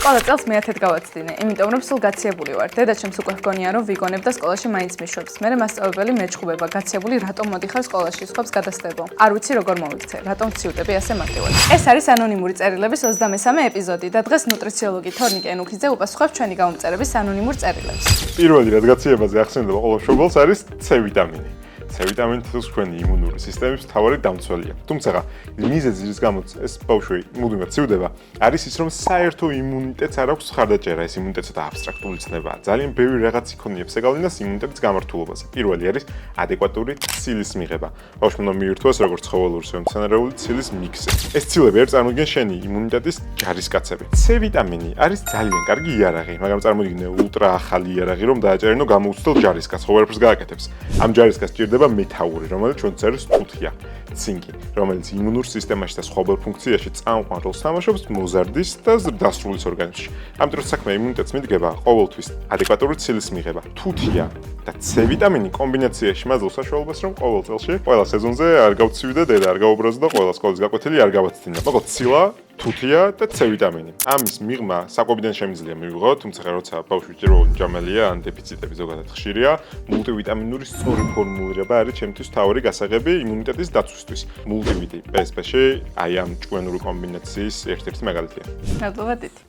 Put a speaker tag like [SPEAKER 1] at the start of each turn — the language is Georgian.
[SPEAKER 1] ყველა წელს მე-10-ად გავაცდინე, იმიტომ რომ სულ გაციებული ვარ. დედაჩემს უკვე ჰგონია რომ ვიგონებ და სკოლაში მაინც მიშვებს. მე მასწავლებელი მეჩხუბება, გაციებული რატომ მოდიხარ სკოლაში, სხვებს გადასდებო. არ ვიცი როგორ მოვიქცე, რატომ ვციუტები ასე მარტივად. ეს არის ანონიმური წერილების 23 ეპიზოდი და დღეს ნუტრიციოლოგი თორნიკე ენუქიძე უპასუხებს ჩვენი გამომწერების ანონიმურ წერილებს.
[SPEAKER 2] პირველი რაც გაციებაზე ახსენდება ყოველ მშობელს არის C ვიტამინი. C ვიტამინი თქვენი იმუნური სისტემის მთავარი დამცველია. თუმცა მიზეზი რის გამოც ეს ბავშვი მუდმივად ცივდება, არის ის რომ საერთო იმუნიტეტს არ აქვს ხარდაჭერა, ეს იმუნიტეტი და აბსტრაქტული ცნებაა. ძალიან ბევრი რაღაც იქონიებს ეგალინას იმუნიტეტის გამართულობაზე. პირველი არის ადეკვატური ცილის მიღება. ბავშვმა უნდა მიირთვას როგორც ცხოველური, ისე მცენარეული ცილის მიქსი. ეს ცილები არ წარმოადგენს შენი იმუნიტეტის ჯარისკაცები. C ვიტამინი არის ძალიან კარგი იარაღი, მაგრამ წარმოიდგინე ულტრა ახალი იარაღი რომ დააჭერინო გამოუცდელ ჯარისკაცს, ხო ვერაფერს გააკეთებს. ამ ჯარისკაცს ჭირდება მეთაური, რომელიც ჩვენც არის თუთია, ცინკი, რომელიც იმუნურ სისტემაში და სხვა ფუნქციაში წამყვან როლს თამაშობს მოზარდის და დასრულის ორგანიზმში. ამიტომ საქმე იმუნიტეტს მიდგება ყოველთვის ადეკვატური ცილის მიღება. თუთია და C ვიტამინი კომბინაციაში მაძლევს საშუალებას, რომ ყოველ წელში, ყველა სეზონზე არ გავცივიდე დედა, არ გაუბრაზო და ყველა სკოლის გაკვეთილი არ გავაცდინა. მოკლედ ცილა, თუთია და C ვიტამინი. ამის მიღმა საკვებიდან შემიძლია მივიღო, თუმცა როცა ბავშვი ჭირვეული მჯამელია, ან დეფიციტები ზოგადად ხშირია, მულტივიტამინური სწორი ფორმულირება არის ჩემთვის მთავარი გასაღები იმუნიტეტის დაცვისთვის. მულტივიტი PSP-ში აი ამ ჭკვიანური კომბინაციის ერთ-ერთი მაგალითია.
[SPEAKER 1] მადლობა დიდი.